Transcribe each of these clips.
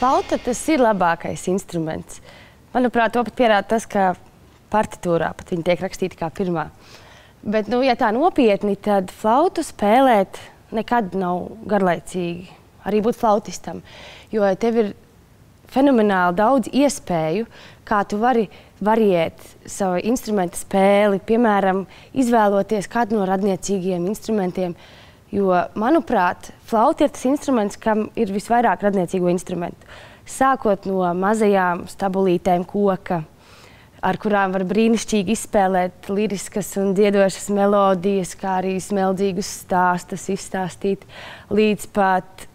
Flauta tas ir labākais instruments. Manuprāt, to pat pierāda tas, ka partitūrā pat viņa tiek rakstīta kā pirmā. Bet, ja tā nopietni, tad flautu spēlēt nekad nav garlaicīgi. Arī būt flautistam. Jo tev ir fenomenāli daudz iespēju, kā tu vari variēt savu instrumentu spēli, piemēram, izvēloties kādu no radniecīgiem instrumentiem. Jo, manuprāt, flauta ir tas instruments, kam ir visvairāk radniecīgo instrumentu. Sākot no mazajām stabulītēm koka, ar kurām var brīnišķīgi izspēlēt liriskas un dziedošas melodijas, kā arī smeldzīgus stāstus izstāstīt, līdz pat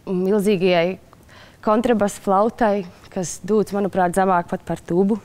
milzīgajai kontrabasu flautai, kas dūts, manuprāt, zemāk pat par tubu.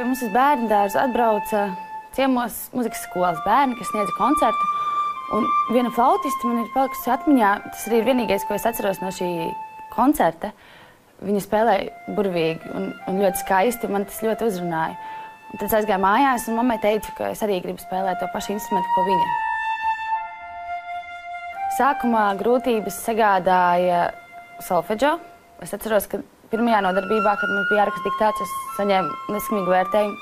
Pie mums uz bērnu dārzu atbrauca ciemos muzikas skolas bērni, kas sniedza koncertu. Un viena flautiste man ir palikusi atmiņā, tas arī ir vienīgais, ko es atceros no šī koncerta. Viņa spēlēja burvīgi un ļoti skaisti, man tas ļoti uzrunāja. Un tad es aizgāju mājās un mammai teicu, ka es arī gribu spēlēt to pašu instrumentu, ko viņa. Sākumā grūtības sagādāja solfedžo. Es atceros, ka pirmajā nodarbībā, kad man bija jāraksta diktāts, es saņēmu neskamīgu vērtējumu.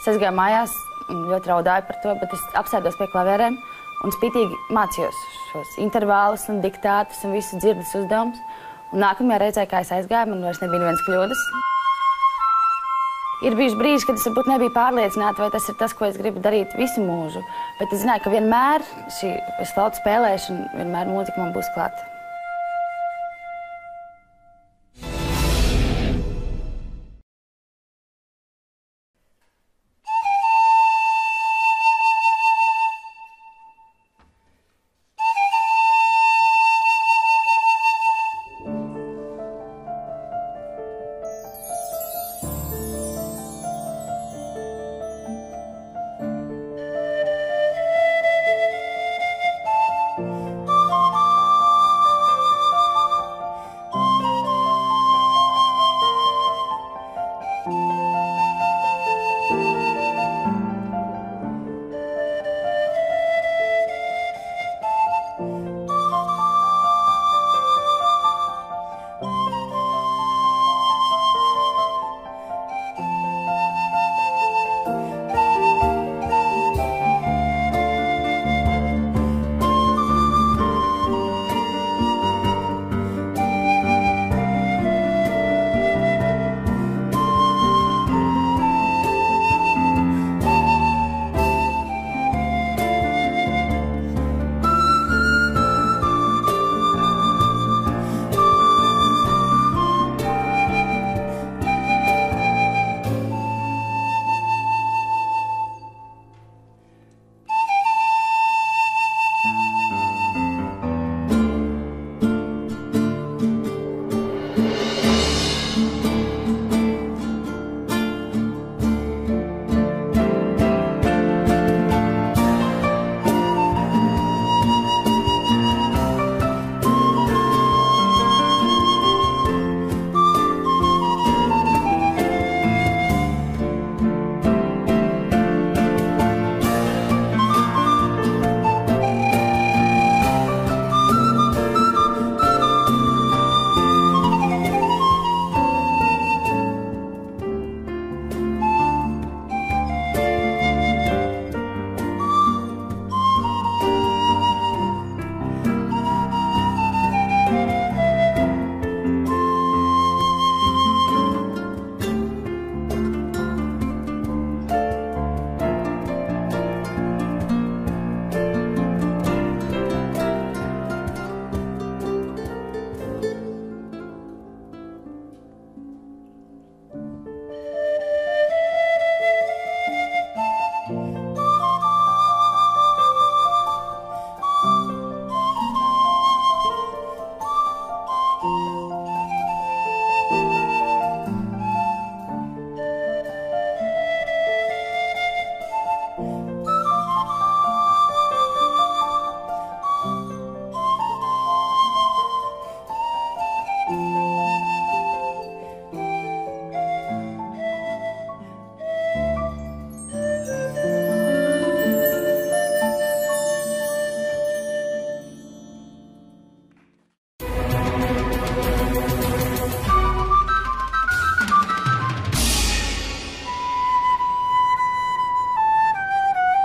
Es aizgāju mājās un ļoti raudāju par to, bet es apsēdos pie klavierēm un spītīgi mācījos šos intervālus un diktātus un visus dzirdes uzdevumus. Un nākamajā reizē, kā es aizgāju, man vairs nebija nevienas kļūdas. Ir bijuši brīži, kad es varbūt nebiju pārliecināta, vai tas ir tas, ko es gribu darīt visu mūžu. Bet es zināju, ka vienmēr es flautu spēlēšu un vienmēr mūzika man būs klāta.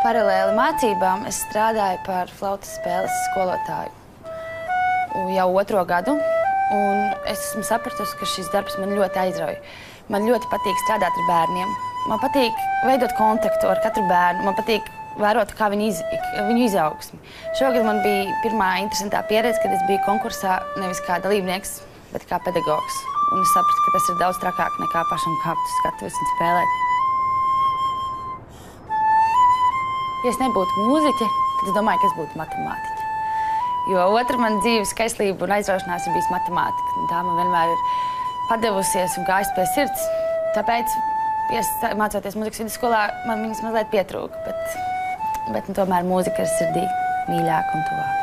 Paralēli mācībām es strādāju par flautas spēles skolotāju jau 2. gadu, un es esmu sapratusi, ka šis darbs man ļoti aizrauja. Man ļoti patīk strādāt ar bērniem. Man patīk veidot kontaktu ar katru bērnu. Man patīk vērot, kā viņu izaugsmi. Šogad man bija pirmā interesantā pieredze, kad es biju konkursā nevis kā dalībnieks, bet kā pedagogs. Un es sapratu, ka tas ir daudz trakāk nekā pašam kāpt uz skatuves un spēlēt. Ja es nebūtu mūziķe, tad es domāju, ka es būtu matemātiķe. Jo otra man dzīves skaistlība un aizraušanās ir bijis matemātika. Tā man vienmēr ir padevusies un gājis pie sirds. Tāpēc, mācoties mūzikas vidusskolā, man viņas mazliet pietrūka. Bet tomēr mūzika ir sirdī mīļāka un tuvāka.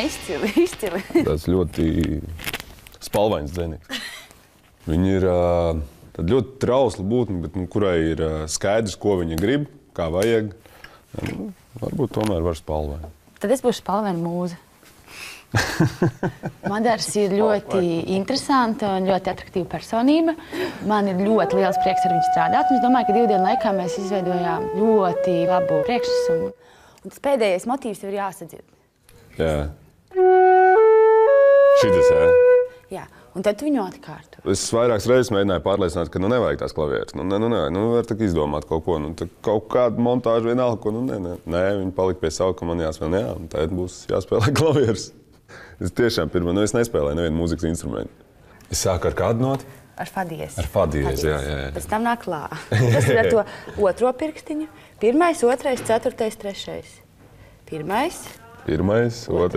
izcili, izcili. Tāds ļoti spalvains dzejnieks. Viņa ir ļoti trausla būtne, bet kurai ir skaidrs, ko viņa grib, kā vajag. Varbūt tomēr var spalvaini. Tad es būšu spalvaina mūze. Madars ir ļoti interesanta un ļoti atraktīva personība. Man ir ļoti liels prieks ar viņu strādāt. Es domāju, ka 2 dienu laikā mēs izveidojām ļoti labu priekšnesumu. Un tas pēdējais motīvs ir jāsadzird. Jā. Šitas, jā? Jā, un tad tu viņu atkārto. Es vairākas reizes mēģināju pārliecināt, ka nevajag tās klavieres. Var tak izdomāt kaut ko. Kaut kādu montāžu vienalga, ko nē, viņi palika pie sava, ka man jāspēlē. Jā, un tad būs jāspēlē klavieres. Es tiešām es nespēlēju nevienu mūzikas instrumentu. Es sāku ar kādu noti? Ar fadiezi. Ar fadiezi, jā. Pēc tam nāk lā. Tas ir ar to otro pirkstiņu. 1, 2, 4, 3. 1, 2,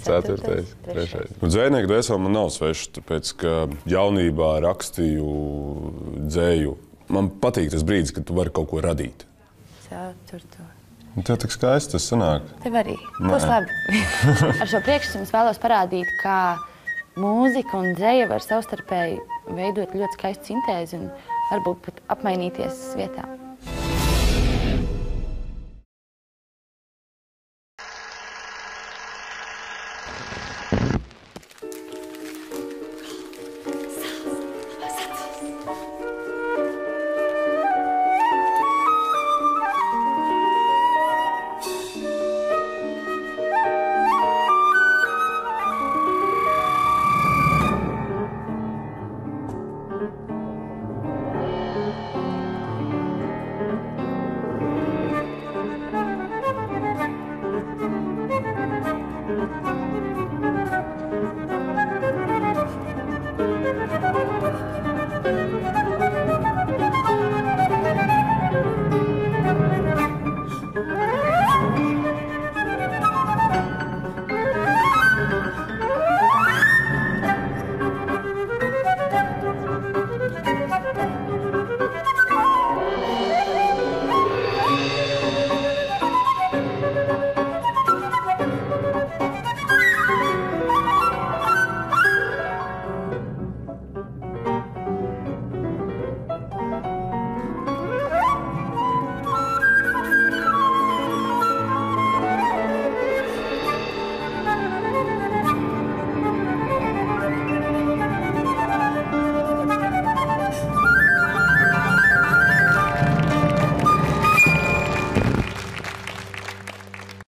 4, 3. Dzejnieku dvēsele man nav sveša, tāpēc, ka jaunībā rakstīju dzēju. Man patīk tas brīdis, kad tu vari kaut ko radīt. 4. Tev tik skaisti tas sanāk. Tev arī. Būs labi. Ar šo priekšnesumu es vēlos parādīt, kā mūzika un dzeja var savstarpēji veidot ļoti skaistu sintēzi un varbūt pat apmainīties vietām.